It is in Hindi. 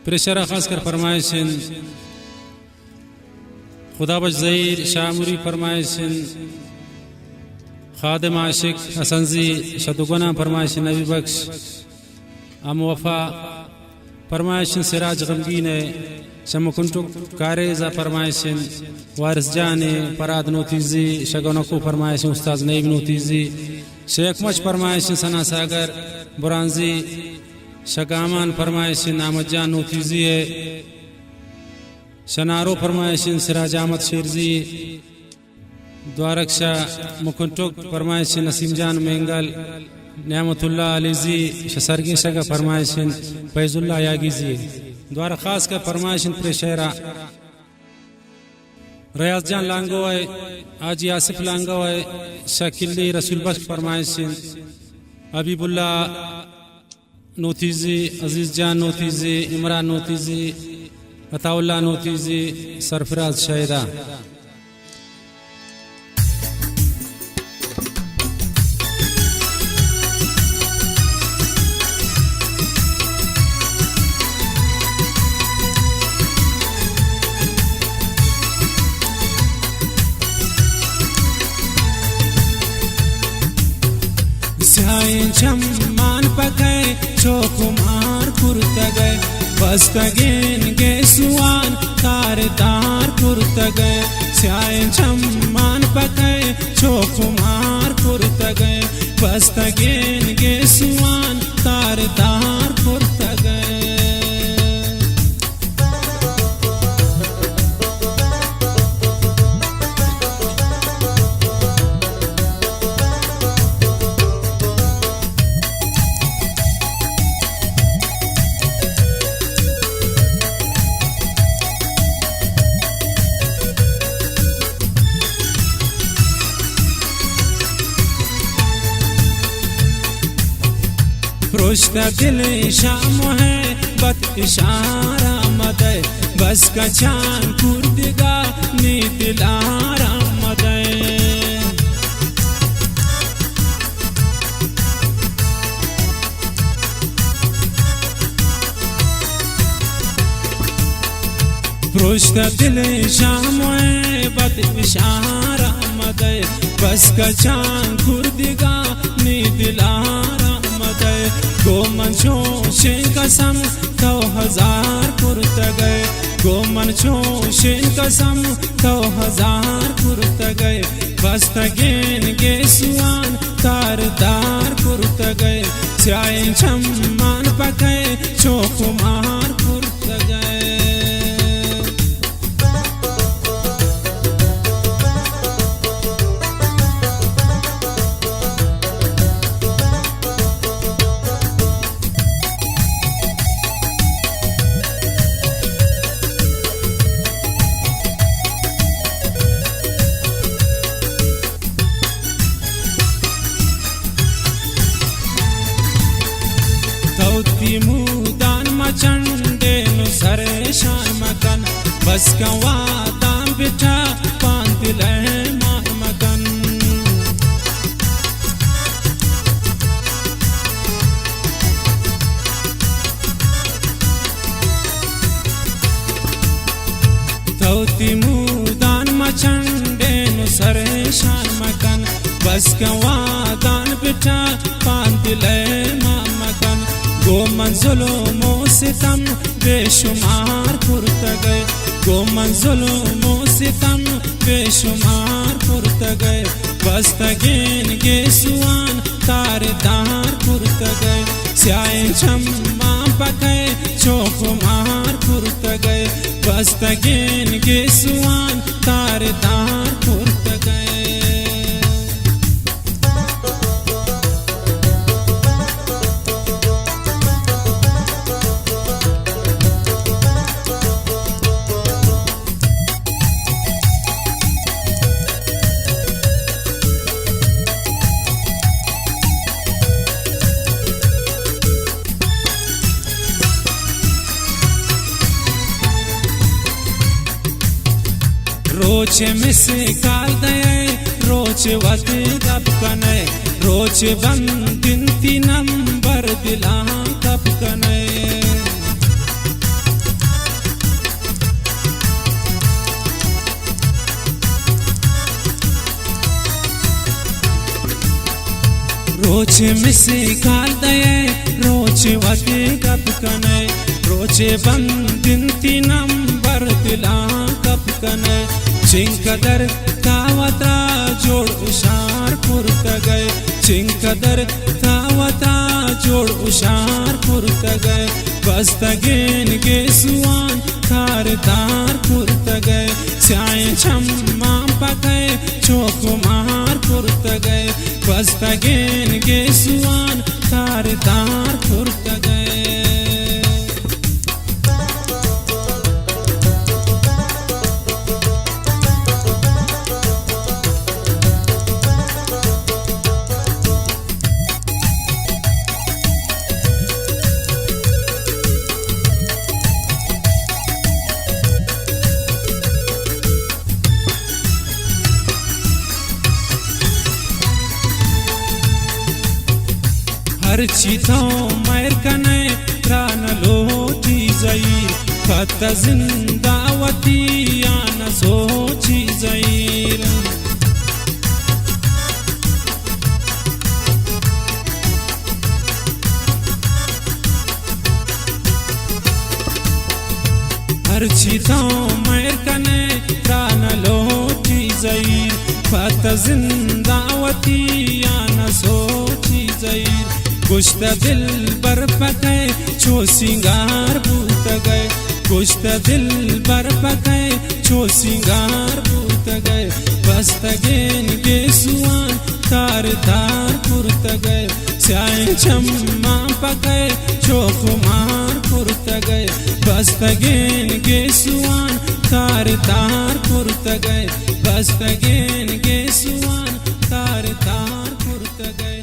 प्रेशर खास कर फरमाइशिन खुदा बच ज़हीर शामुरी फरमाइशिन खादिम आशिक हसनजी शतुगना फरमाइशिन नबी बख्श अम वफा फरमाइशिन सिराज गमगीन शमकुंटु कारेजा फरमाइशिन वारिस जाने पराद नोतीजी शगनकु फरमाइशिन उस्ताद नईब नोतीजी शेख मच फरमाइशिन सना सागर बुरानजी शगामान फरमाइशिन अहमद जान नोतीजी है शनारो फरमाइशिन सिराज अहमद शेरजी द्वारक्षा मुकुंटुक फरमाइशिन नसीम जान मेंगल नियामतुल्लाह अलीजी शसरगी शगा फरमाइशिन फैजुल्लाह यागीजी द्वारा खास का फरमाइशिन प्रेशरा रियाज जान लांगो है आज यासिफ लांगो है शकीली रसूल बख्श फरमाइशिन हबीबुल्लाह नोतीजी अजीज जान नोतीजी इमरान नोतीजी अताउल्लाह नोतीजी सरफराज शायरा चम्मान पकै चोकुमार पुरतगै बस्तगेन गे सुआन तारदार पुरतगै स्याय चम्मान पकै चोकुमार पुरतगै बस्तगेन गे सुआन तारदार पुरतगै पुष्ट दिल शाम है बत इशारा मदे बस का चांद कुर्दिगा नी दिलारा मदे पुष्ट दिल शाम है बत इशारा मदे बस का चांद कुर्दिगा नी दिलारा गोमन शेन कसम तो हजार पुरतगै गोमन शेन कसम तो हजार पुरतगै बस्तगेन गे सुआन तारदार पुरतगै स्याय चम्मान पकै चोकुमार पुरतगै मुदान मचंडे नु सरे शान मकन बस का वादाम बिठा पांतिल मान मकन तौती मुदान मचंडे नु सरे शान मकन बस का वादान बिठा पांतिल मान मकन गोमन जुल्मो सितम बेशुमार पुरतगै गोमन जुल्मो सितम बेशुमार पुरतगै बस्तगेन गे सुआन तारदार पुरतगै स्याय चम्मा पकै चोकुमार पुरतगै बस्तगेन गे सुआन तारदार पुरतगै रोच मिसे काल दये रोच वत दब कने रोच बंदिन ती नंबर दिला दब कने रोच मिसे काल दये रोच वते कप कने रोचे बंदिन नंबर दिला कप कने चिंकदर तावता जोड़ उशार पुरत गए चिंकदर तावता जोड़ उशार पुरत गए बस्तगेन गे सुआन तार तार पुरत गए स्याय छम्मा पके चोक मार पुरत गए बस्तगेन गे सुआन तार तार पुरत गए हर चीथो मैर कने प्राण लोटी जई फत जिंदावती आन सोची जई हर चीथो मैर कने प्राण लोटी जई फत जिंदावती आन सोची जई कुश्त दिल बर पके छो सिंगार भूत गए कुश्त दिल बर पके छो सिंगार भूत गए बस्तगेन गे सुआन तार तार पुरत गए स्याय छम्मा पके छो कुमार पुरत गए बस्तगेन गे सुआन तार तार पुरत गए बस्तगेन गे सुआन तार तार पुरत गए।